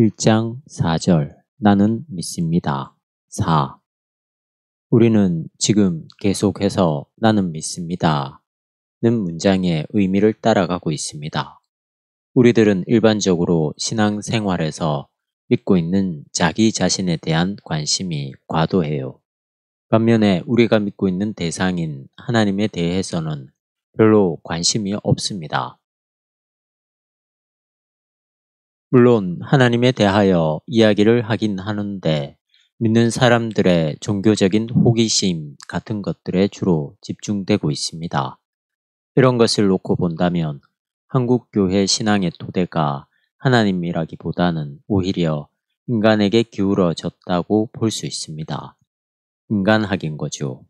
1장 4절 나는 믿습니다. 4. 우리는 지금 계속해서 나는 믿습니다는 문장의 의미를 따라가고 있습니다. 우리들은 일반적으로 신앙생활에서 믿고 있는 자기 자신에 대한 관심이 과도해요. 반면에 우리가 믿고 있는 대상인 하나님에 대해서는 별로 관심이 없습니다. 물론 하나님에 대하여 이야기를 하긴 하는데 믿는 사람들의 종교적인 호기심 같은 것들에 주로 집중되고 있습니다. 이런 것을 놓고 본다면 한국교회 신앙의 토대가 하나님이라기보다는 오히려 인간에게 기울어졌다고 볼 수 있습니다. 인간학인 거죠.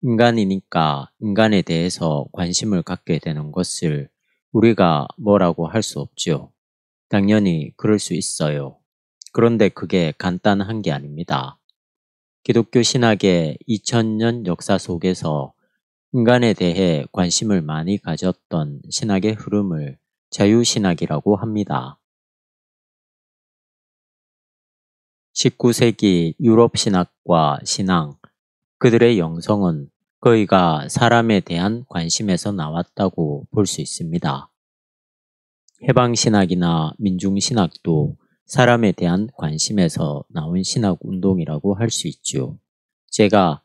인간이니까 인간에 대해서 관심을 갖게 되는 것을 우리가 뭐라고 할 수 없죠. 당연히 그럴 수 있어요. 그런데 그게 간단한 게 아닙니다. 기독교 신학의 2000년 역사 속에서 인간에 대해 관심을 많이 가졌던 신학의 흐름을 자유신학이라고 합니다. 19세기 유럽 신학과 신앙, 그들의 영성은 거의가 사람에 대한 관심에서 나왔다고 볼 수 있습니다. 해방신학이나 민중신학도 사람에 대한 관심에서 나온 신학 운동이라고 할 수 있죠. 제가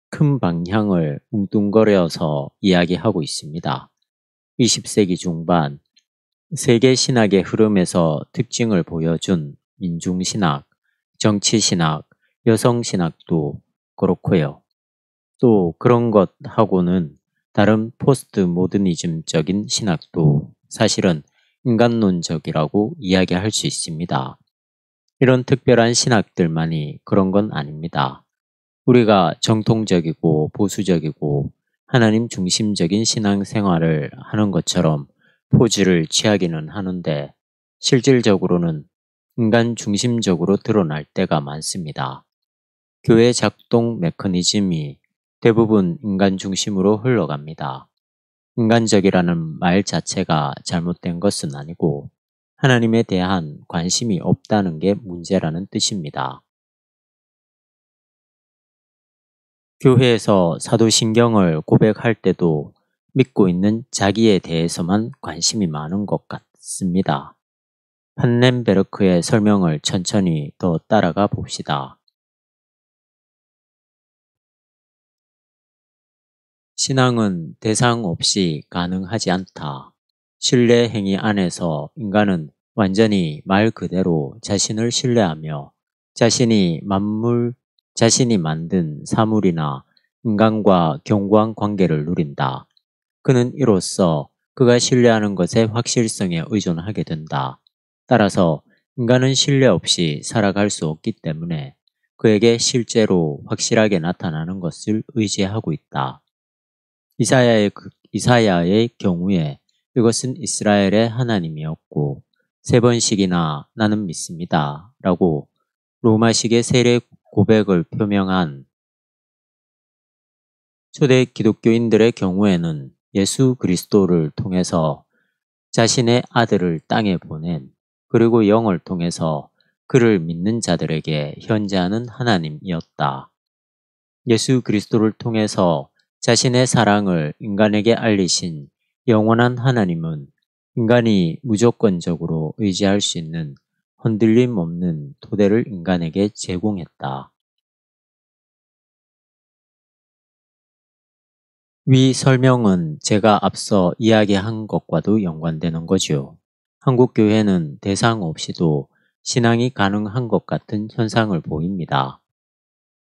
큰 방향을 뭉뚱거려서 이야기하고 있습니다. 20세기 중반 세계 신학의 흐름에서 특징을 보여준 민중신학, 정치신학, 여성신학도 그렇고요. 또 그런 것하고는 다른 포스트 모더니즘적인 신학도 사실은 인간론적이라고 이야기할 수 있습니다. 이런 특별한 신학들만이 그런 건 아닙니다. 우리가 정통적이고 보수적이고 하나님 중심적인 신앙생활을 하는 것처럼 포즈를 취하기는 하는데 실질적으로는 인간 중심적으로 드러날 때가 많습니다. 교회 작동 메커니즘이 대부분 인간 중심으로 흘러갑니다. 인간적이라는 말 자체가 잘못된 것은 아니고 하나님에 대한 관심이 없다는 게 문제라는 뜻입니다. 교회에서 사도신경을 고백할 때도 믿고 있는 자기에 대해서만 관심이 많은 것 같습니다. 판넨베르크의 설명을 천천히 더 따라가 봅시다. 신앙은 대상 없이 가능하지 않다. 신뢰 행위 안에서 인간은 완전히 말 그대로 자신을 신뢰하며 자신이 만든 사물이나 인간과 견고한 관계를 누린다. 그는 이로써 그가 신뢰하는 것의 확실성에 의존하게 된다. 따라서 인간은 신뢰 없이 살아갈 수 없기 때문에 그에게 실제로 확실하게 나타나는 것을 의지하고 있다. 이사야의 경우에 이것은 이스라엘의 하나님이었고 3번씩이나 나는 믿습니다 라고 로마식의 세례 고백을 표명한 초대 기독교인들의 경우에는 예수 그리스도를 통해서 자신의 아들을 땅에 보낸 그리고 영을 통해서 그를 믿는 자들에게 현재하는 하나님이었다. 예수 그리스도를 통해서 자신의 사랑을 인간에게 알리신 영원한 하나님은 인간이 무조건적으로 의지할 수 있는 흔들림 없는 토대를 인간에게 제공했다. 위 설명은 제가 앞서 이야기한 것과도 연관되는 거죠. 한국교회는 대상 없이도 신앙이 가능한 것 같은 현상을 보입니다.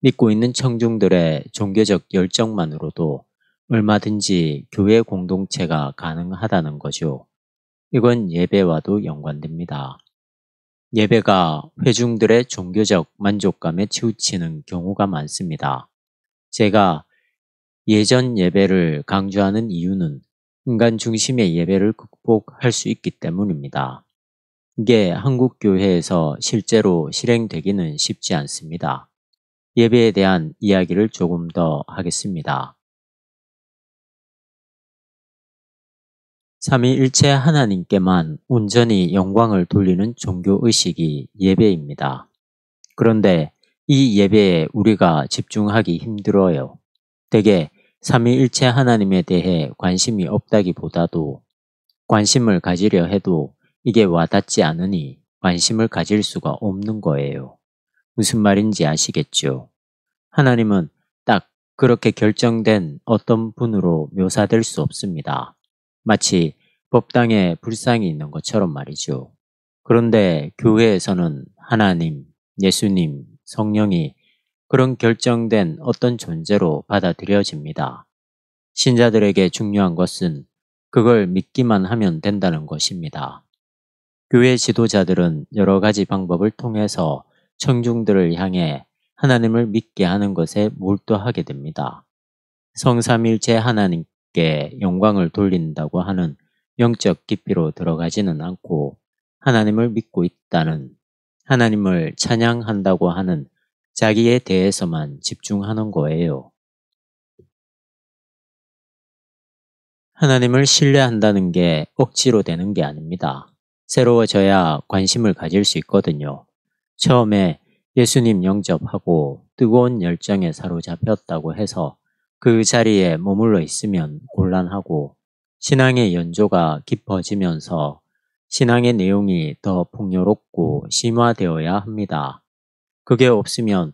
믿고 있는 청중들의 종교적 열정만으로도 얼마든지 교회 공동체가 가능하다는 거죠. 이건 예배와도 연관됩니다. 예배가 회중들의 종교적 만족감에 치우치는 경우가 많습니다. 제가 예전 예배를 강조하는 이유는 인간 중심의 예배를 극복할 수 있기 때문입니다. 이게 한국 교회에서 실제로 실행되기는 쉽지 않습니다. 예배에 대한 이야기를 조금 더 하겠습니다. 삼위일체 하나님께만 온전히 영광을 돌리는 종교의식이 예배입니다. 그런데 이 예배에 우리가 집중하기 힘들어요. 대개 삼위일체 하나님에 대해 관심이 없다기보다도 관심을 가지려 해도 이게 와닿지 않으니 관심을 가질 수가 없는 거예요. 무슨 말인지 아시겠죠? 하나님은 딱 그렇게 결정된 어떤 분으로 묘사될 수 없습니다. 마치 법당에 불상이 있는 것처럼 말이죠. 그런데 교회에서는 하나님, 예수님, 성령이 그런 결정된 어떤 존재로 받아들여집니다. 신자들에게 중요한 것은 그걸 믿기만 하면 된다는 것입니다. 교회 지도자들은 여러 가지 방법을 통해서 청중들을 향해 하나님을 믿게 하는 것에 몰두하게 됩니다. 성삼일체 하나님께 영광을 돌린다고 하는 영적 깊이로 들어가지는 않고 하나님을 믿고 있다는, 하나님을 찬양한다고 하는 자기에 대해서만 집중하는 거예요. 하나님을 신뢰한다는 게 억지로 되는 게 아닙니다. 새로워져야 관심을 가질 수 있거든요. 처음에 예수님 영접하고 뜨거운 열정에 사로잡혔다고 해서 그 자리에 머물러 있으면 곤란하고 신앙의 연조가 깊어지면서 신앙의 내용이 더 풍요롭고 심화되어야 합니다. 그게 없으면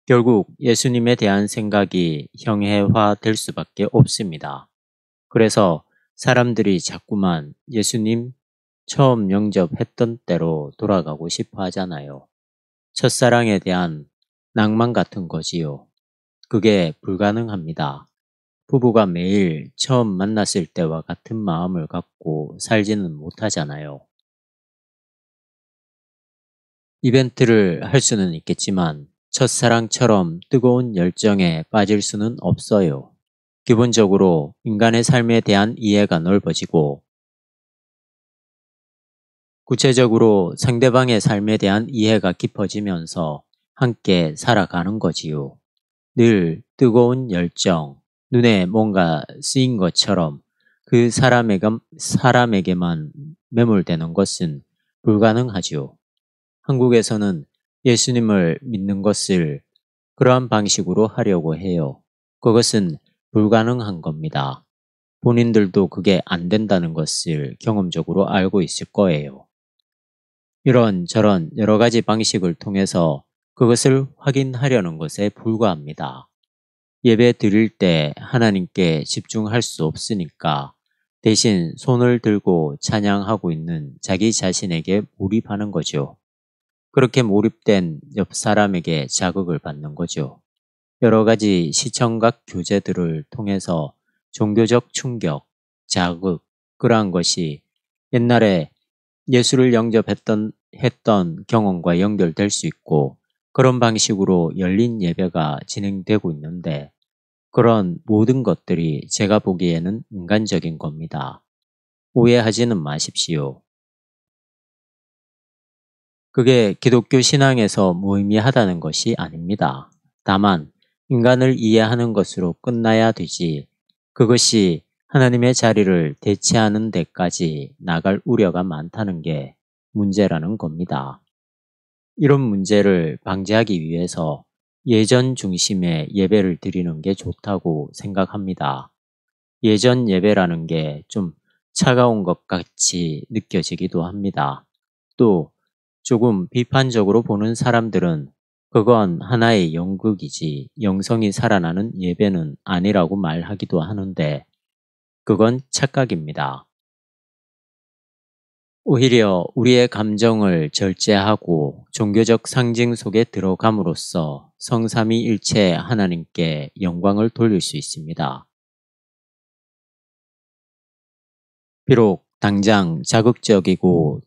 결국 예수님에 대한 생각이 형해화될 수밖에 없습니다. 그래서 사람들이 자꾸만 예수님 처음 영접했던 때로 돌아가고 싶어 하잖아요. 첫사랑에 대한 낭만 같은 거지요. 그게 불가능합니다. 부부가 매일 처음 만났을 때와 같은 마음을 갖고 살지는 못하잖아요. 이벤트를 할 수는 있겠지만 첫사랑처럼 뜨거운 열정에 빠질 수는 없어요. 기본적으로 인간의 삶에 대한 이해가 넓어지고 구체적으로 상대방의 삶에 대한 이해가 깊어지면서 함께 살아가는 거지요. 늘 뜨거운 열정, 눈에 뭔가 쓰인 것처럼 그 사람에게만 매몰되는 것은 불가능하지요. 한국에서는 예수님을 믿는 것을 그러한 방식으로 하려고 해요. 그것은 불가능한 겁니다. 본인들도 그게 안 된다는 것을 경험적으로 알고 있을 거예요. 이런 저런 여러 가지 방식을 통해서 그것을 확인하려는 것에 불과합니다. 예배 드릴 때 하나님께 집중할 수 없으니까 대신 손을 들고 찬양하고 있는 자기 자신에게 몰입하는 거죠. 그렇게 몰입된 옆 사람에게 자극을 받는 거죠. 여러 가지 시청각 교제들을 통해서 종교적 충격, 자극, 그러한 것이 옛날에 예수를 했던 경험과 연결될 수 있고 그런 방식으로 열린 예배가 진행되고 있는데 그런 모든 것들이 제가 보기에는 인간적인 겁니다. 오해하지는 마십시오. 그게 기독교 신앙에서 무의미하다는 것이 아닙니다. 다만 인간을 이해하는 것으로 끝나야 되지 그것이 하나님의 자리를 대체하는 데까지 나갈 우려가 많다는 게 문제라는 겁니다. 이런 문제를 방지하기 위해서 예전 중심의 예배를 드리는 게 좋다고 생각합니다. 예전 예배라는 게 좀 차가운 것 같이 느껴지기도 합니다. 또 조금 비판적으로 보는 사람들은 그건 하나의 연극이지 영성이 살아나는 예배는 아니라고 말하기도 하는데 그건 착각입니다. 오히려 우리의 감정을 절제하고 종교적 상징 속에 들어감으로써 성삼위일체 하나님께 영광을 돌릴 수 있습니다. 비록 당장 자극적이고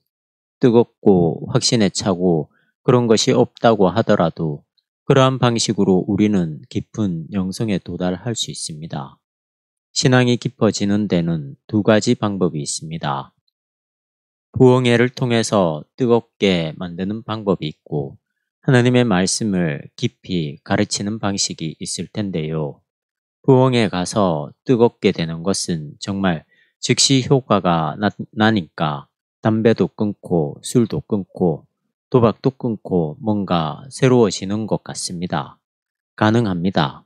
뜨겁고 확신에 차고 그런 것이 없다고 하더라도 그러한 방식으로 우리는 깊은 영성에 도달할 수 있습니다. 신앙이 깊어지는 데는 두 가지 방법이 있습니다. 부흥회를 통해서 뜨겁게 만드는 방법이 있고 하나님의 말씀을 깊이 가르치는 방식이 있을 텐데요. 부흥회 가서 뜨겁게 되는 것은 정말 즉시 효과가 나니까 담배도 끊고 술도 끊고 도박도 끊고 뭔가 새로워지는 것 같습니다. 가능합니다.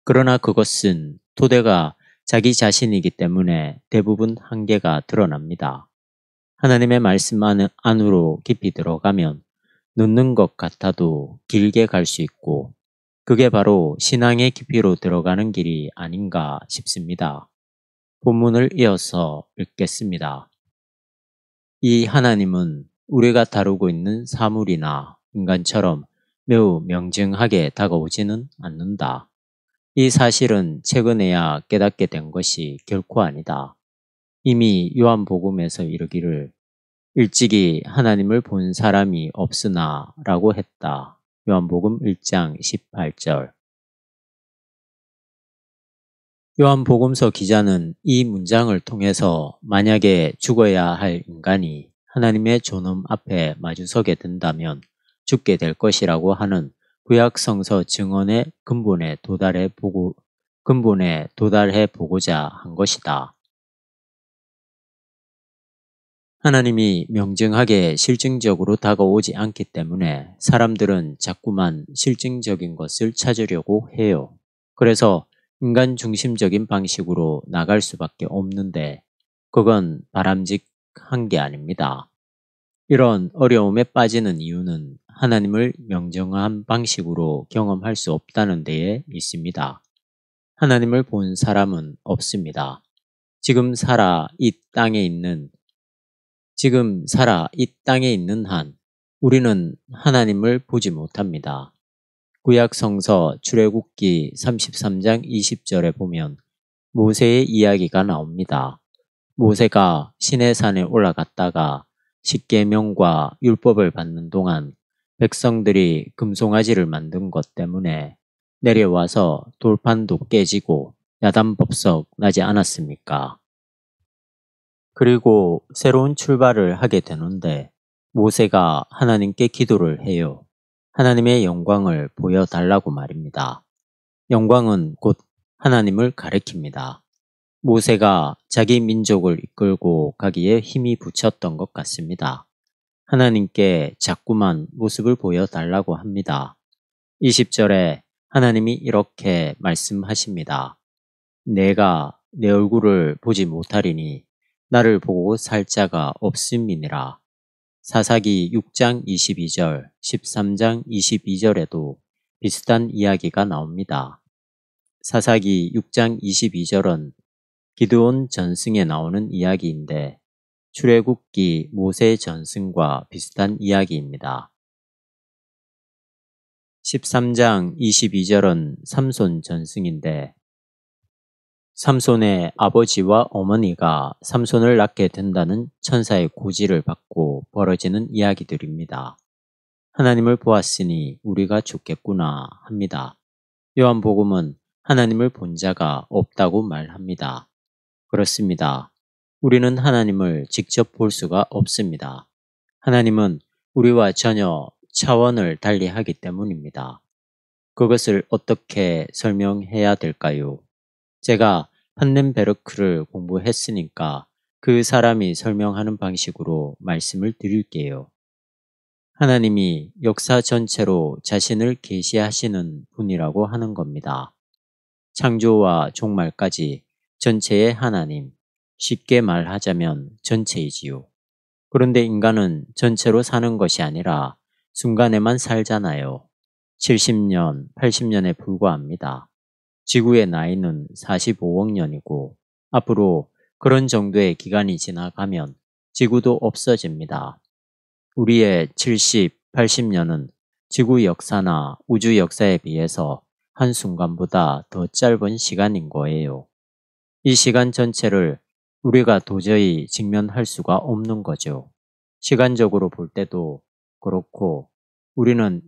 그러나 그것은 토대가 자기 자신이기 때문에 대부분 한계가 드러납니다. 하나님의 말씀 안으로 깊이 들어가면 늦는 것 같아도 길게 갈 수 있고 그게 바로 신앙의 깊이로 들어가는 길이 아닌가 싶습니다. 본문을 이어서 읽겠습니다. 이 하나님은 우리가 다루고 있는 사물이나 인간처럼 매우 명징하게 다가오지는 않는다. 이 사실은 최근에야 깨닫게 된 것이 결코 아니다. 이미 요한복음에서 이르기를 일찍이 하나님을 본 사람이 없으나 라고 했다. 요한복음 1장 18절. 요한복음서 기자는 이 문장을 통해서 만약에 죽어야 할 인간이 하나님의 존엄 앞에 마주서게 된다면 죽게 될 것이라고 하는 구약 성서 증언의 근본에 도달해 보고자 한 것이다. 하나님이 명징하게 실증적으로 다가오지 않기 때문에 사람들은 자꾸만 실증적인 것을 찾으려고 해요. 그래서 인간 중심적인 방식으로 나갈 수밖에 없는데 그건 바람직한 게 아닙니다. 이런 어려움에 빠지는 이유는 하나님을 명정한 방식으로 경험할 수 없다는 데에 있습니다. 하나님을 본 사람은 없습니다. 지금 살아 이 땅에 있는 한 우리는 하나님을 보지 못합니다. 구약 성서 출애굽기 33장 20절에 보면 모세의 이야기가 나옵니다. 모세가 시내산에 올라갔다가 십계명과 율법을 받는 동안 백성들이 금송아지를 만든 것 때문에 내려와서 돌판도 깨지고 야단법석 나지 않았습니까? 그리고 새로운 출발을 하게 되는데 모세가 하나님께 기도를 해요. 하나님의 영광을 보여달라고 말입니다. 영광은 곧 하나님을 가리킵니다. 모세가 자기 민족을 이끌고 가기에 힘이 붙였던 것 같습니다. 하나님께 자꾸만 모습을 보여달라고 합니다. 20절에 하나님이 이렇게 말씀하십니다. 내가 내 얼굴을 보지 못하리니 나를 보고 살 자가 없음이니라. 사사기 6장 22절, 13장 22절에도 비슷한 이야기가 나옵니다. 사사기 6장 22절은 기드온 전승에 나오는 이야기인데 출애굽기 모세 전승과 비슷한 이야기입니다. 13장 22절은 삼손 전승인데 삼손의 아버지와 어머니가 삼손을 낳게 된다는 천사의 고지를 받고 벌어지는 이야기들입니다. 하나님을 보았으니 우리가 죽겠구나 합니다. 요한복음은 하나님을 본 자가 없다고 말합니다. 그렇습니다. 우리는 하나님을 직접 볼 수가 없습니다. 하나님은 우리와 전혀 차원을 달리하기 때문입니다. 그것을 어떻게 설명해야 될까요? 제가 판넨베르크를 공부했으니까 그 사람이 설명하는 방식으로 말씀을 드릴게요. 하나님이 역사 전체로 자신을 계시하시는 분이라고 하는 겁니다. 창조와 종말까지 전체의 하나님, 쉽게 말하자면 전체이지요. 그런데 인간은 전체로 사는 것이 아니라 순간에만 살잖아요. 70년, 80년에 불과합니다. 지구의 나이는 45억 년이고 앞으로 그런 정도의 기간이 지나가면 지구도 없어집니다. 우리의 70, 80년은 지구 역사나 우주 역사에 비해서 한순간보다 더 짧은 시간인 거예요. 이 시간 전체를 우리가 도저히 직면할 수가 없는 거죠. 시간적으로 볼 때도 그렇고 우리는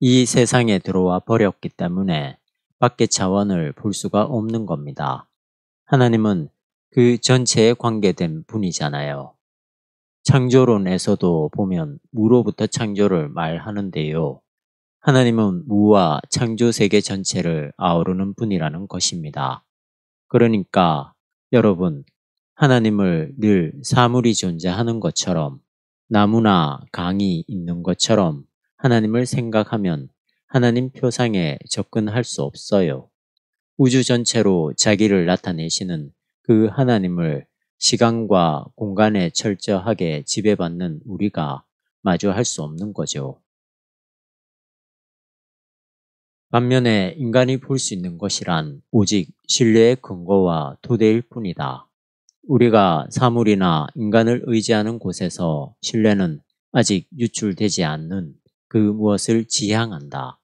이 세상에 들어와 버렸기 때문에 밖의 차원을 볼 수가 없는 겁니다. 하나님은 그 전체에 관계된 분이잖아요. 창조론에서도 보면 무로부터 창조를 말하는데요. 하나님은 무와 창조 세계 전체를 아우르는 분이라는 것입니다. 그러니까 여러분, 하나님을 늘 사물이 존재하는 것처럼, 나무나 강이 있는 것처럼 하나님을 생각하면 하나님 표상에 접근할 수 없어요. 우주 전체로 자기를 나타내시는 그 하나님을 시간과 공간에 철저하게 지배받는 우리가 마주할 수 없는 거죠. 반면에 인간이 볼 수 있는 것이란 오직 신뢰의 근거와 토대일 뿐이다. 우리가 사물이나 인간을 의지하는 곳에서 신뢰는 아직 유출되지 않는 그 무엇을 지향한다.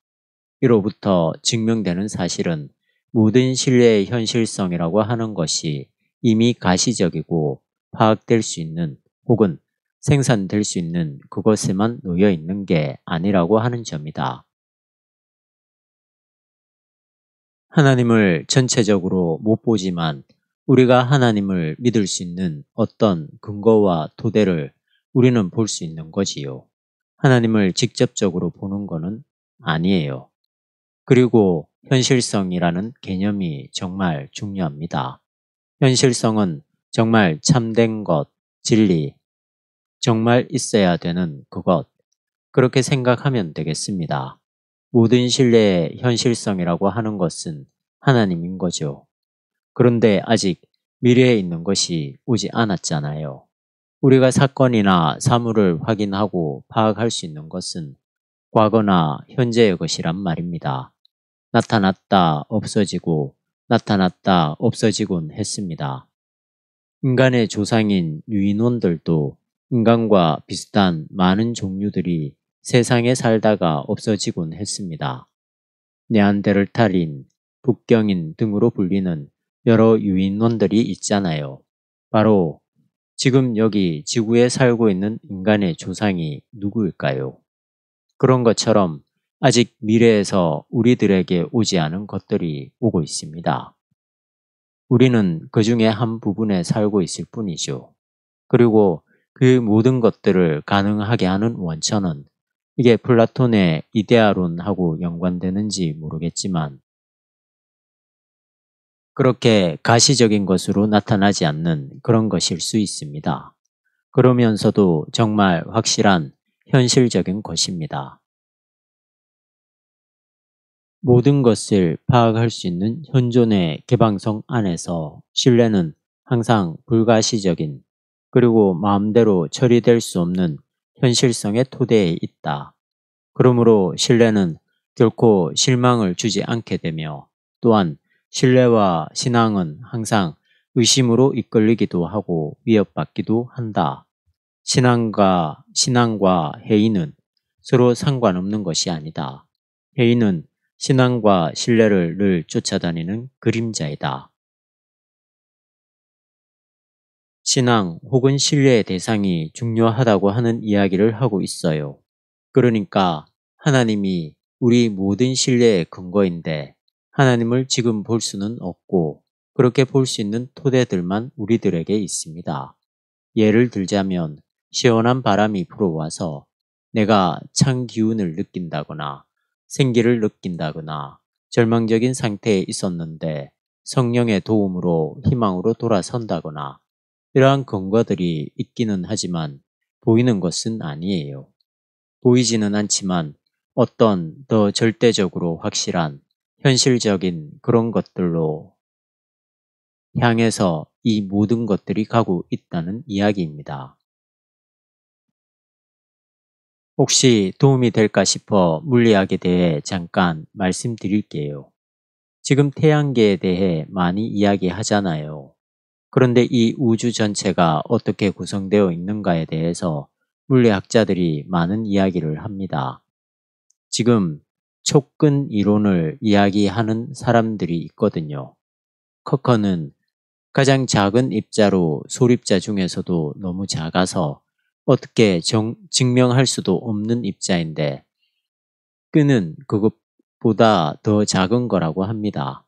이로부터 증명되는 사실은 모든 신뢰의 현실성이라고 하는 것이 이미 가시적이고 파악될 수 있는 혹은 생산될 수 있는 그것에만 놓여 있는 게 아니라고 하는 점이다. 하나님을 전체적으로 못 보지만 우리가 하나님을 믿을 수 있는 어떤 근거와 토대를 우리는 볼 수 있는 거지요. 하나님을 직접적으로 보는 것은 아니에요. 그리고 현실성이라는 개념이 정말 중요합니다. 현실성은 정말 참된 것, 진리, 정말 있어야 되는 그것, 그렇게 생각하면 되겠습니다. 모든 신뢰의 현실성이라고 하는 것은 하나님인 거죠. 그런데 아직 미래에 있는 것이 오지 않았잖아요. 우리가 사건이나 사물을 확인하고 파악할 수 있는 것은 과거나 현재의 것이란 말입니다. 나타났다 없어지고 나타났다 없어지곤 했습니다. 인간의 조상인 유인원들도 인간과 비슷한 많은 종류들이 세상에 살다가 없어지곤 했습니다. 네안데르탈인, 북경인 등으로 불리는 여러 유인원들이 있잖아요. 바로 지금 여기 지구에 살고 있는 인간의 조상이 누구일까요? 그런 것처럼 아직 미래에서 우리들에게 오지 않은 것들이 오고 있습니다. 우리는 그 중에 한 부분에 살고 있을 뿐이죠. 그리고 그 모든 것들을 가능하게 하는 원천은 이게 플라톤의 이데아론하고 연관되는지 모르겠지만 그렇게 가시적인 것으로 나타나지 않는 그런 것일 수 있습니다. 그러면서도 정말 확실한 현실적인 것입니다. 모든 것을 파악할 수 있는 현존의 개방성 안에서 신뢰는 항상 불가시적인 그리고 마음대로 처리될 수 없는 현실성의 토대에 있다. 그러므로 신뢰는 결코 실망을 주지 않게 되며 또한 신뢰와 신앙은 항상 의심으로 이끌리기도 하고 위협받기도 한다. 신앙과 해이는 서로 상관없는 것이 아니다. 해이는 신앙과 신뢰를 늘 쫓아다니는 그림자이다. 신앙 혹은 신뢰의 대상이 중요하다고 하는 이야기를 하고 있어요. 그러니까 하나님이 우리 모든 신뢰의 근거인데 하나님을 지금 볼 수는 없고 그렇게 볼 수 있는 토대들만 우리들에게 있습니다. 예를 들자면 시원한 바람이 불어와서 내가 찬 기운을 느낀다거나 생기를 느낀다거나 절망적인 상태에 있었는데 성령의 도움으로 희망으로 돌아선다거나 이러한 근거들이 있기는 하지만 보이는 것은 아니에요. 보이지는 않지만 어떤 더 절대적으로 확실한 현실적인 그런 것들로 향해서 이 모든 것들이 가고 있다는 이야기입니다. 혹시 도움이 될까 싶어 물리학에 대해 잠깐 말씀드릴게요. 지금 태양계에 대해 많이 이야기하잖아요. 그런데 이 우주 전체가 어떻게 구성되어 있는가에 대해서 물리학자들이 많은 이야기를 합니다. 지금 촉근 이론을 이야기하는 사람들이 있거든요. 커커는 가장 작은 입자로 소립자 중에서도 너무 작아서 어떻게 증명할 수도 없는 입자인데 끈은 그것보다 더 작은 거라고 합니다.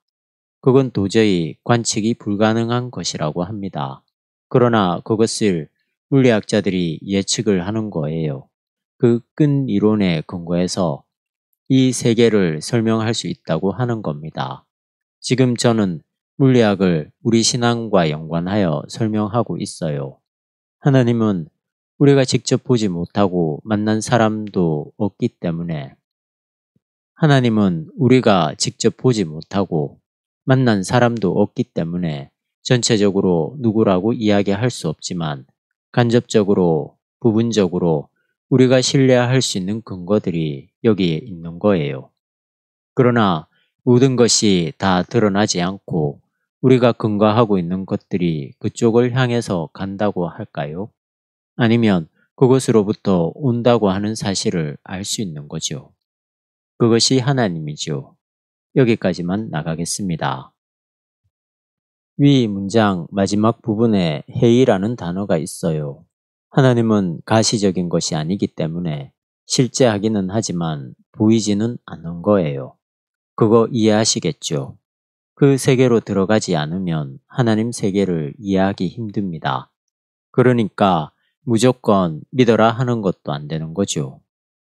그건 도저히 관측이 불가능한 것이라고 합니다. 그러나 그것을 물리학자들이 예측을 하는 거예요. 그 끈 이론에 근거해서 이 세계를 설명할 수 있다고 하는 겁니다. 지금 저는 물리학을 우리 신앙과 연관하여 설명하고 있어요. 하나님은 우리가 직접 보지 못하고 만난 사람도 없기 때문에 하나님은 우리가 직접 보지 못하고 만난 사람도 없기 때문에 전체적으로 누구라고 이야기할 수 없지만 간접적으로, 부분적으로 우리가 신뢰할 수 있는 근거들이 여기에 있는 거예요. 그러나 모든 것이 다 드러나지 않고 우리가 근거하고 있는 것들이 그쪽을 향해서 간다고 할까요? 아니면 그것으로부터 온다고 하는 사실을 알 수 있는 거죠. 그것이 하나님이죠. 여기까지만 나가겠습니다. 위 문장 마지막 부분에 해이라는 단어가 있어요. 하나님은 가시적인 것이 아니기 때문에 실제하기는 하지만 보이지는 않는 거예요. 그거 이해하시겠죠? 그 세계로 들어가지 않으면 하나님 세계를 이해하기 힘듭니다. 그러니까 무조건 믿어라 하는 것도 안 되는 거죠.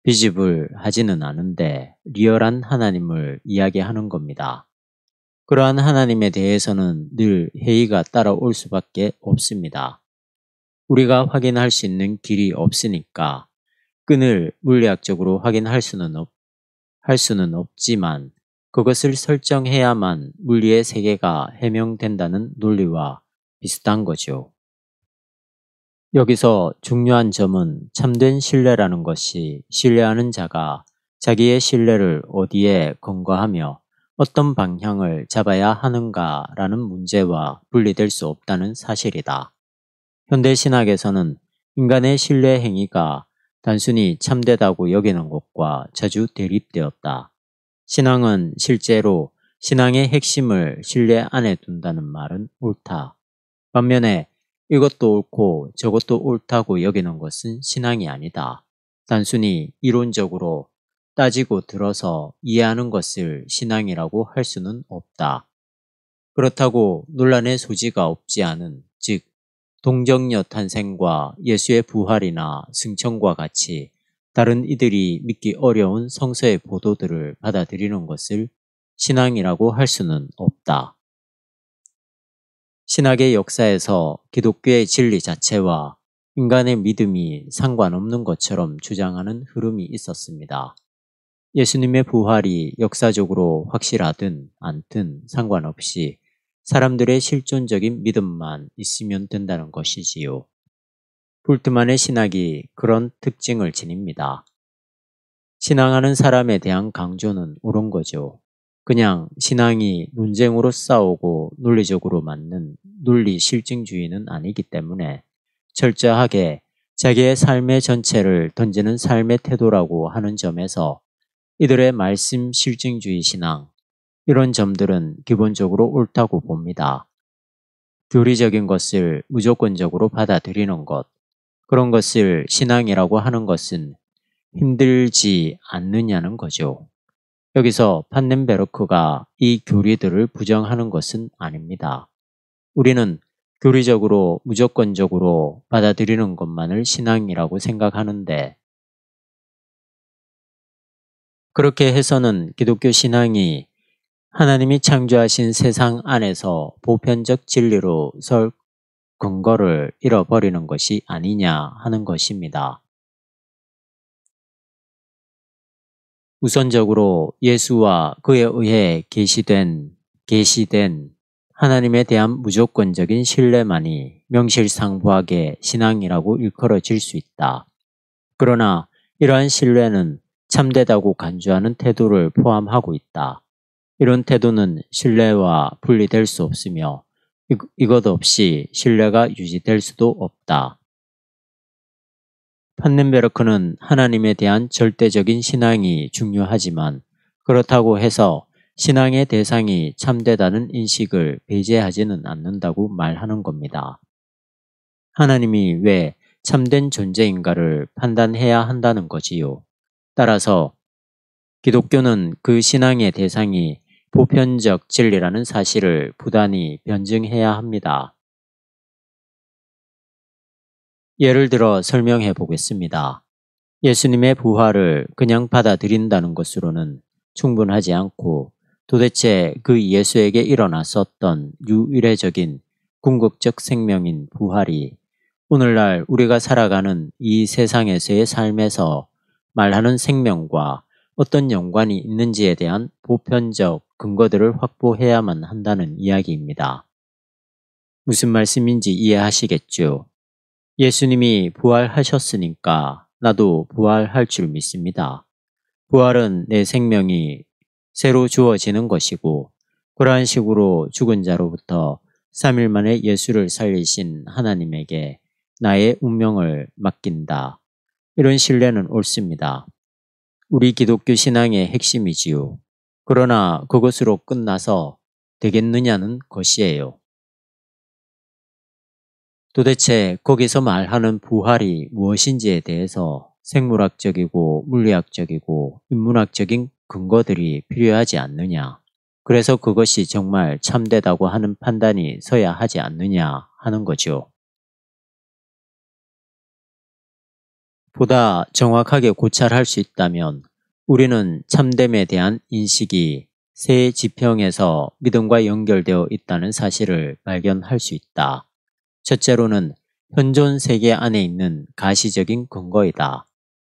비집을 하지는 않은데 리얼한 하나님을 이야기하는 겁니다. 그러한 하나님에 대해서는 늘 회의가 따라올 수밖에 없습니다. 우리가 확인할 수 있는 길이 없으니까 끈을 물리학적으로 확인할 수는 없지만 그것을 설정해야만 물리의 세계가 해명된다는 논리와 비슷한 거죠. 여기서 중요한 점은 참된 신뢰라는 것이 신뢰하는 자가 자기의 신뢰를 어디에 근거하며 어떤 방향을 잡아야 하는가라는 문제와 분리될 수 없다는 사실이다. 현대신학에서는 인간의 신뢰 행위가 단순히 참되다고 여기는 것과 자주 대립되었다. 신앙은 실제로 신앙의 핵심을 신뢰 안에 둔다는 말은 옳다. 반면에 이것도 옳고 저것도 옳다고 여기는 것은 신앙이 아니다. 단순히 이론적으로 따지고 들어서 이해하는 것을 신앙이라고 할 수는 없다. 그렇다고 논란의 소지가 없지 않은, 즉 동정녀 탄생과 예수의 부활이나 승천과 같이 다른 이들이 믿기 어려운 성서의 보도들을 받아들이는 것을 신앙이라고 할 수는 없다. 신학의 역사에서 기독교의 진리 자체와 인간의 믿음이 상관없는 것처럼 주장하는 흐름이 있었습니다. 예수님의 부활이 역사적으로 확실하든 않든 상관없이 사람들의 실존적인 믿음만 있으면 된다는 것이지요. 불트만의 신학이 그런 특징을 지닙니다. 신앙하는 사람에 대한 강조는 옳은 거죠. 그냥 신앙이 논쟁으로 싸우고 논리적으로 맞는 논리 실증주의는 아니기 때문에 철저하게 자기의 삶의 전체를 던지는 삶의 태도라고 하는 점에서 이들의 말씀 실증주의 신앙, 이런 점들은 기본적으로 옳다고 봅니다. 교리적인 것을 무조건적으로 받아들이는 것, 그런 것을 신앙이라고 하는 것은 힘들지 않느냐는 거죠. 여기서 판넨베르크가 이 교리들을 부정하는 것은 아닙니다. 우리는 교리적으로 무조건적으로 받아들이는 것만을 신앙이라고 생각하는데 그렇게 해서는 기독교 신앙이 하나님이 창조하신 세상 안에서 보편적 진리로 설 근거를 잃어버리는 것이 아니냐 하는 것입니다. 우선적으로 예수와 그에 의해 계시된 하나님에 대한 무조건적인 신뢰만이 명실상부하게 신앙이라고 일컬어질 수 있다. 그러나 이러한 신뢰는 참되다고 간주하는 태도를 포함하고 있다. 이런 태도는 신뢰와 분리될 수 없으며 이것 없이 신뢰가 유지될 수도 없다. 판넨베르크는 하나님에 대한 절대적인 신앙이 중요하지만 그렇다고 해서 신앙의 대상이 참되다는 인식을 배제하지는 않는다고 말하는 겁니다. 하나님이 왜 참된 존재인가를 판단해야 한다는 거지요. 따라서 기독교는 그 신앙의 대상이 보편적 진리라는 사실을 부단히 변증해야 합니다. 예를 들어 설명해 보겠습니다. 예수님의 부활을 그냥 받아들인다는 것으로는 충분하지 않고 도대체 그 예수에게 일어났었던 유일해적인 궁극적 생명인 부활이 오늘날 우리가 살아가는 이 세상에서의 삶에서 말하는 생명과 어떤 연관이 있는지에 대한 보편적 근거들을 확보해야만 한다는 이야기입니다. 무슨 말씀인지 이해하시겠죠? 예수님이 부활하셨으니까 나도 부활할 줄 믿습니다. 부활은 내 생명이 새로 주어지는 것이고 그러한 식으로 죽은 자로부터 3일 만에 예수를 살리신 하나님에게 나의 운명을 맡긴다. 이런 신뢰는 옳습니다. 우리 기독교 신앙의 핵심이지요. 그러나 그것으로 끝나서 되겠느냐는 것이에요. 도대체 거기서 말하는 부활이 무엇인지에 대해서 생물학적이고 물리학적이고 인문학적인 근거들이 필요하지 않느냐. 그래서 그것이 정말 참되다고 하는 판단이 서야 하지 않느냐 하는 거죠. 보다 정확하게 고찰할 수 있다면 우리는 참됨에 대한 인식이 세 지평에서 믿음과 연결되어 있다는 사실을 발견할 수 있다. 첫째로는 현존 세계 안에 있는 가시적인 근거이다.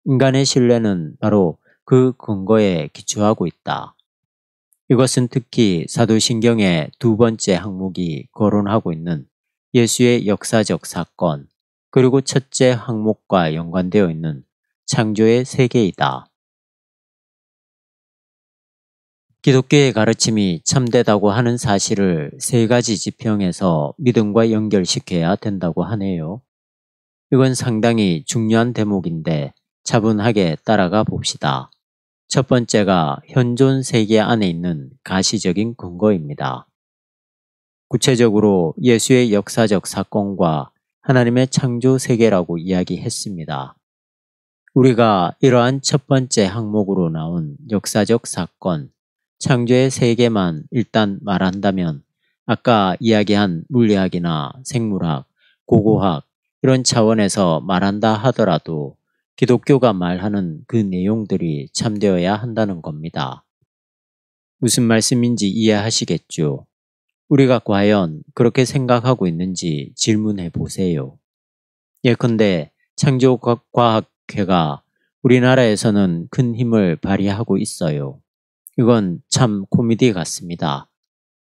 인간의 신뢰는 바로 그 근거에 기초하고 있다. 이것은 특히 사도신경의 두 번째 항목이 거론하고 있는 예수의 역사적 사건, 그리고 첫째 항목과 연관되어 있는 창조의 세계이다. 기독교의 가르침이 참되다고 하는 사실을 세 가지 지평에서 믿음과 연결시켜야 된다고 하네요. 이건 상당히 중요한 대목인데 차분하게 따라가 봅시다. 첫 번째가 현존 세계 안에 있는 가시적인 근거입니다. 구체적으로 예수의 역사적 사건과 하나님의 창조 세계라고 이야기했습니다. 우리가 이러한 첫 번째 항목으로 나온 역사적 사건, 창조의 세계만 일단 말한다면 아까 이야기한 물리학이나 생물학, 고고학 이런 차원에서 말한다 하더라도 기독교가 말하는 그 내용들이 참되어야 한다는 겁니다. 무슨 말씀인지 이해하시겠죠? 우리가 과연 그렇게 생각하고 있는지 질문해 보세요. 예컨대 창조과학회가 우리나라에서는 큰 힘을 발휘하고 있어요. 이건 참 코미디 같습니다.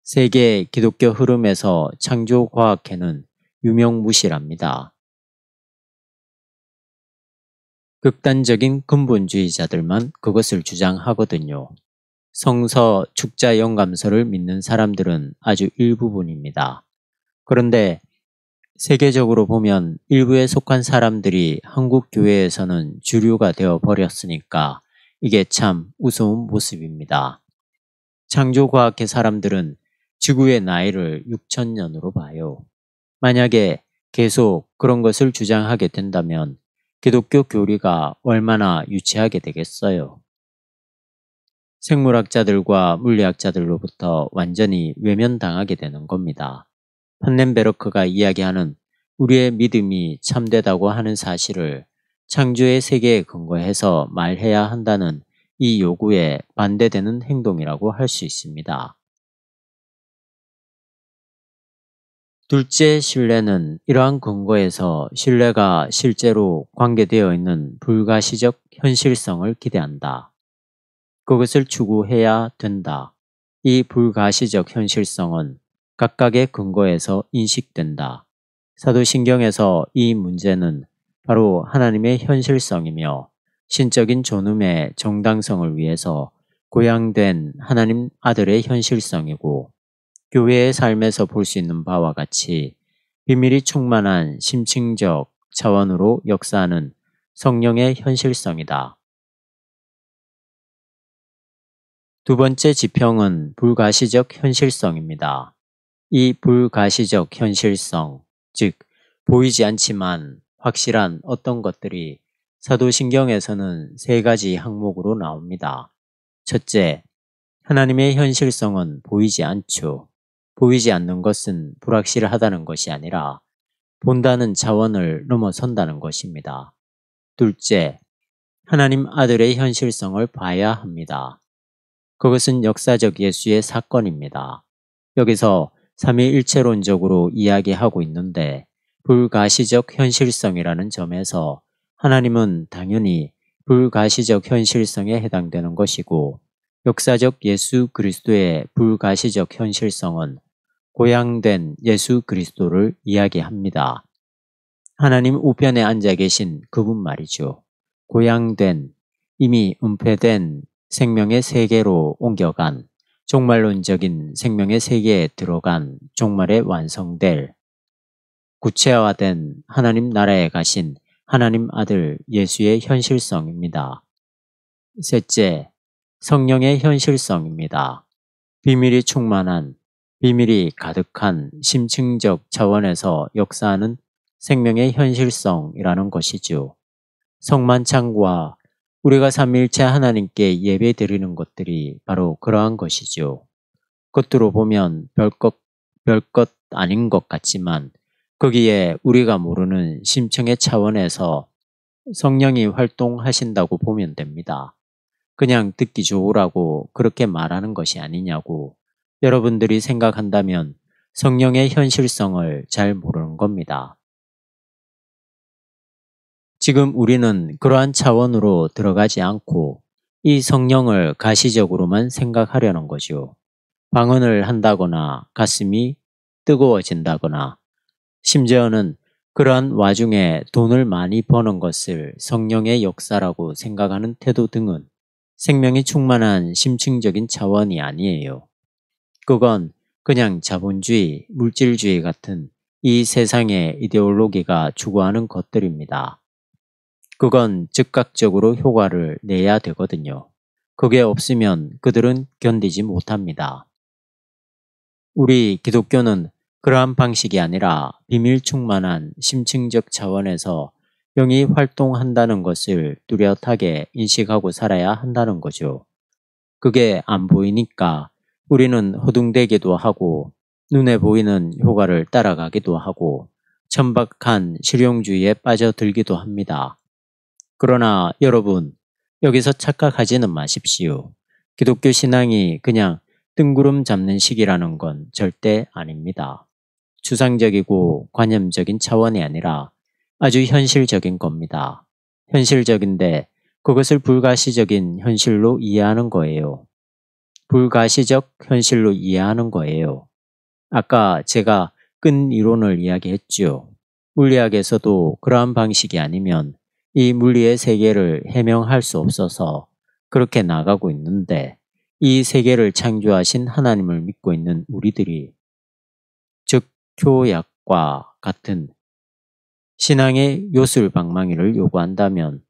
세계 기독교 흐름에서 창조과학회는 유명무실합니다. 극단적인 근본주의자들만 그것을 주장하거든요. 성서 축자 영감서를 믿는 사람들은 아주 일부분입니다. 그런데 세계적으로 보면 일부에 속한 사람들이 한국 교회에서는 주류가 되어 버렸으니까 이게 참 우스운 모습입니다. 창조과학회 사람들은 지구의 나이를 6,000년으로 봐요. 만약에 계속 그런 것을 주장하게 된다면 기독교 교리가 얼마나 유치하게 되겠어요. 생물학자들과 물리학자들로부터 완전히 외면당하게 되는 겁니다. 판넨베르크가 이야기하는 우리의 믿음이 참되다고 하는 사실을 창조의 세계에 근거해서 말해야 한다는 이 요구에 반대되는 행동이라고 할 수 있습니다. 둘째 신뢰는 이러한 근거에서 신뢰가 실제로 관계되어 있는 불가시적 현실성을 기대한다. 그것을 추구해야 된다. 이 불가시적 현실성은 각각의 근거에서 인식된다. 사도신경에서 이 문제는 바로 하나님의 현실성이며 신적인 존엄의 정당성을 위해서 고양된 하나님 아들의 현실성이고 교회의 삶에서 볼 수 있는 바와 같이 비밀이 충만한 심층적 차원으로 역사하는 성령의 현실성이다. 두 번째 지평은 불가시적 현실성입니다. 이 불가시적 현실성, 즉 보이지 않지만 확실한 어떤 것들이 사도신경에서는 세 가지 항목으로 나옵니다. 첫째, 하나님의 현실성은 보이지 않죠. 보이지 않는 것은 불확실하다는 것이 아니라 본다는 차원을 넘어선다는 것입니다. 둘째, 하나님 아들의 현실성을 봐야 합니다. 그것은 역사적 예수의 사건입니다. 여기서 삼위일체론적으로 이야기하고 있는데 불가시적 현실성이라는 점에서 하나님은 당연히 불가시적 현실성에 해당되는 것이고 역사적 예수 그리스도의 불가시적 현실성은 고양된 예수 그리스도를 이야기합니다. 하나님 우편에 앉아 계신 그분 말이죠. 고양된, 이미 은폐된 생명의 세계로 옮겨간, 종말론적인 생명의 세계에 들어간 종말에 완성될 구체화된 하나님 나라에 가신 하나님 아들 예수의 현실성입니다. 셋째, 성령의 현실성입니다. 비밀이 충만한, 비밀이 가득한 심층적 차원에서 역사하는 생명의 현실성이라는 것이죠. 성만찬과 우리가 삼위일체 하나님께 예배 드리는 것들이 바로 그러한 것이죠. 겉으로 보면 별것 아닌 것 같지만 거기에 우리가 모르는 심층의 차원에서 성령이 활동하신다고 보면 됩니다. 그냥 듣기 좋으라고 그렇게 말하는 것이 아니냐고 여러분들이 생각한다면 성령의 현실성을 잘 모르는 겁니다. 지금 우리는 그러한 차원으로 들어가지 않고 이 성령을 가시적으로만 생각하려는 거죠. 방언을 한다거나 가슴이 뜨거워진다거나 심지어는 그러한 와중에 돈을 많이 버는 것을 성령의 역사라고 생각하는 태도 등은 생명이 충만한 심층적인 차원이 아니에요. 그건 그냥 자본주의, 물질주의 같은 이 세상의 이데올로기가 추구하는 것들입니다. 그건 즉각적으로 효과를 내야 되거든요. 그게 없으면 그들은 견디지 못합니다. 우리 기독교는 그러한 방식이 아니라 비밀 충만한 심층적 차원에서 영이 활동한다는 것을 뚜렷하게 인식하고 살아야 한다는 거죠. 그게 안 보이니까 우리는 허둥대기도 하고 눈에 보이는 효과를 따라가기도 하고 천박한 실용주의에 빠져들기도 합니다. 그러나 여러분, 여기서 착각하지는 마십시오. 기독교 신앙이 그냥 뜬구름 잡는 식이라는 건 절대 아닙니다. 추상적이고 관념적인 차원이 아니라 아주 현실적인 겁니다. 현실적인데 그것을 불가시적인 현실로 이해하는 거예요. 불가시적 현실로 이해하는 거예요. 아까 제가 끈 이론을 이야기했죠. 물리학에서도 그러한 방식이 아니면 이 물리의 세계를 해명할 수 없어서 그렇게 나가고 있는데 이 세계를 창조하신 하나님을 믿고 있는 우리들이 즉 교약과 같은 신앙의 요술방망이를 요구한다면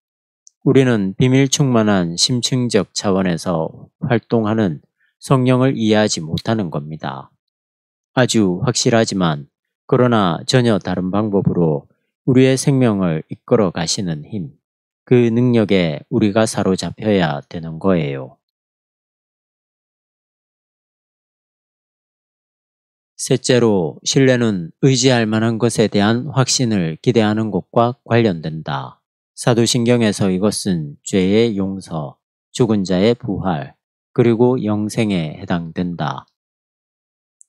우리는 비밀 충만한 심층적 차원에서 활동하는 성령을 이해하지 못하는 겁니다. 아주 확실하지만 그러나 전혀 다른 방법으로 우리의 생명을 이끌어 가시는 힘, 그 능력에 우리가 사로잡혀야 되는 거예요. 셋째로, 신뢰는 의지할 만한 것에 대한 확신을 기대하는 것과 관련된다. 사도신경에서 이것은 죄의 용서, 죽은 자의 부활, 그리고 영생에 해당된다.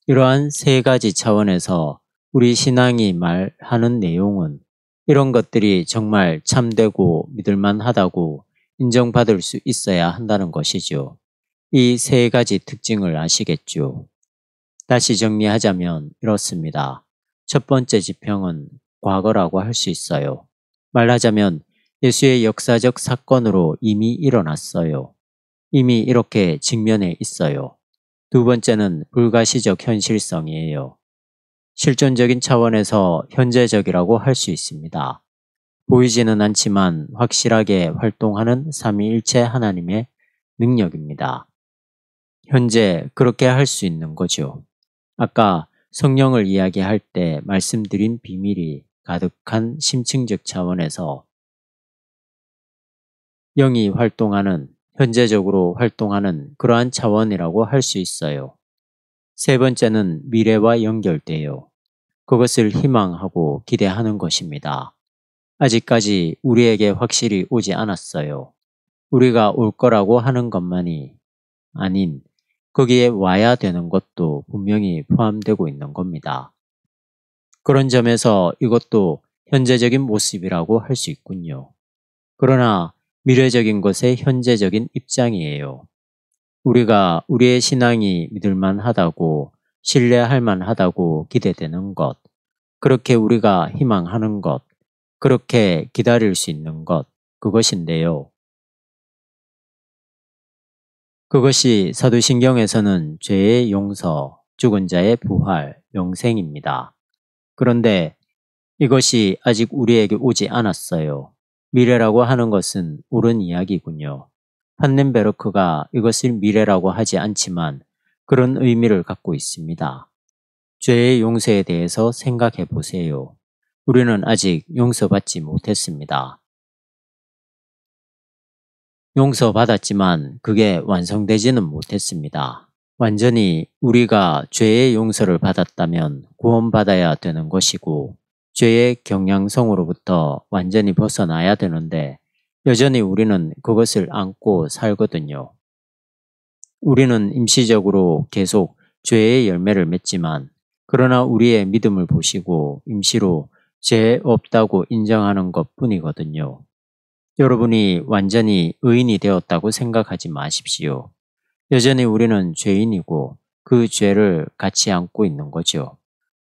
이러한 세 가지 차원에서 우리 신앙이 말하는 내용은 이런 것들이 정말 참되고 믿을만하다고 인정받을 수 있어야 한다는 것이죠. 이 세 가지 특징을 아시겠죠? 다시 정리하자면 이렇습니다. 첫 번째 지평은 과거라고 할 수 있어요. 말하자면 예수의 역사적 사건으로 이미 일어났어요. 이미 이렇게 직면해 있어요. 두 번째는 불가시적 현실성이에요. 실존적인 차원에서 현재적이라고 할 수 있습니다. 보이지는 않지만 확실하게 활동하는 삼위일체 하나님의 능력입니다. 현재 그렇게 할 수 있는 거죠. 아까 성령을 이야기할 때 말씀드린 비밀이 가득한 심층적 차원에서 영이 활동하는, 현재적으로 활동하는 그러한 차원이라고 할 수 있어요. 세 번째는 미래와 연결돼요. 그것을 희망하고 기대하는 것입니다. 아직까지 우리에게 확실히 오지 않았어요. 우리가 올 거라고 하는 것만이 아닌 거기에 와야 되는 것도 분명히 포함되고 있는 겁니다. 그런 점에서 이것도 현재적인 모습이라고 할 수 있군요. 그러나 미래적인 것의 현재적인 입장이에요. 우리가 우리의 신앙이 믿을만하다고 신뢰할 만하다고 기대되는 것, 그렇게 우리가 희망하는 것, 그렇게 기다릴 수 있는 것, 그것인데요. 그것이 사도신경에서는 죄의 용서, 죽은 자의 부활, 영생입니다. 그런데 이것이 아직 우리에게 오지 않았어요. 미래라고 하는 것은 옳은 이야기군요. 판넨베르크가 이것을 미래라고 하지 않지만 그런 의미를 갖고 있습니다. 죄의 용서에 대해서 생각해 보세요. 우리는 아직 용서받지 못했습니다. 용서받았지만 그게 완성되지는 못했습니다. 완전히 우리가 죄의 용서를 받았다면 구원받아야 되는 것이고 죄의 경향성으로부터 완전히 벗어나야 되는데 여전히 우리는 그것을 안고 살거든요. 우리는 임시적으로 계속 죄의 열매를 맺지만 그러나 우리의 믿음을 보시고 임시로 죄 없다고 인정하는 것 뿐이거든요. 여러분이 완전히 의인이 되었다고 생각하지 마십시오. 여전히 우리는 죄인이고 그 죄를 같이 안고 있는 거죠.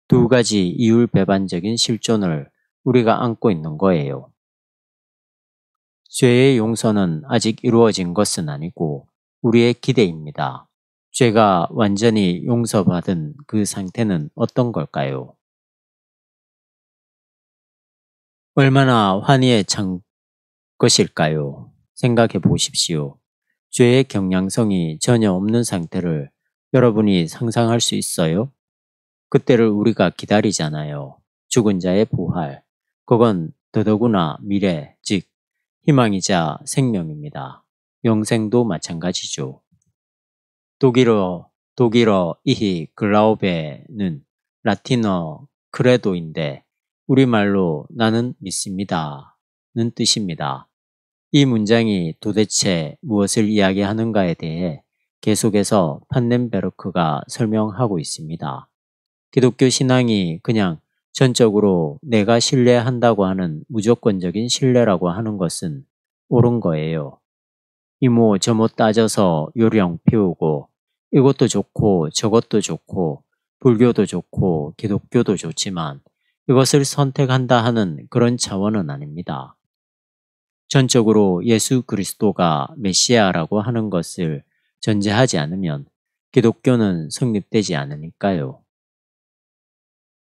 두 가지 이율배반적인 실존을 우리가 안고 있는 거예요. 죄의 용서는 아직 이루어진 것은 아니고 우리의 기대입니다. 죄가 완전히 용서받은 그 상태는 어떤 걸까요? 얼마나 환희에 찬 것일까요? 생각해 보십시오. 죄의 경향성이 전혀 없는 상태를 여러분이 상상할 수 있어요? 그때를 우리가 기다리잖아요. 죽은 자의 부활. 그건 더더구나 미래, 즉 희망이자 생명입니다. 영생도 마찬가지죠. 독일어 이히 글라우베는 라틴어 크레도인데 우리말로 나는 믿습니다는 뜻입니다. 이 문장이 도대체 무엇을 이야기하는가에 대해 계속해서 판넨베르크가 설명하고 있습니다. 기독교 신앙이 그냥 전적으로 내가 신뢰한다고 하는 무조건적인 신뢰라고 하는 것은 옳은 거예요. 이모 저모 따져서 요령 피우고 이것도 좋고 저것도 좋고 불교도 좋고 기독교도 좋지만 이것을 선택한다 하는 그런 차원은 아닙니다. 전적으로 예수 그리스도가 메시아라고 하는 것을 전제하지 않으면 기독교는 성립되지 않으니까요.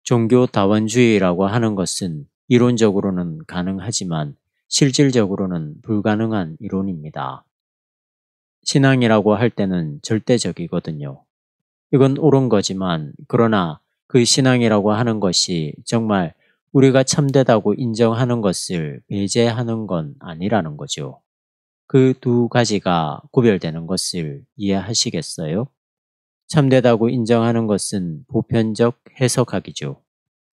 종교다원주의라고 하는 것은 이론적으로는 가능하지만 실질적으로는 불가능한 이론입니다. 신앙이라고 할 때는 절대적이거든요. 이건 옳은 거지만 그러나 그 신앙이라고 하는 것이 정말 우리가 참되다고 인정하는 것을 배제하는 건 아니라는 거죠. 그 두 가지가 구별되는 것을 이해하시겠어요? 참되다고 인정하는 것은 보편적 해석학이죠.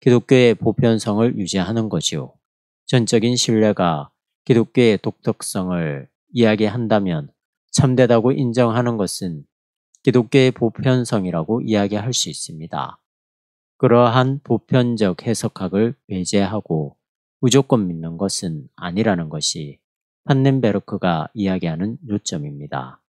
기독교의 보편성을 유지하는 거지요. 전적인 신뢰가 기독교의 독특성을 이야기한다면 참되다고 인정하는 것은 기독교의 보편성이라고 이야기할 수 있습니다. 그러한 보편적 해석학을 배제하고 무조건 믿는 것은 아니라는 것이 판넨베르크가 이야기하는 요점입니다.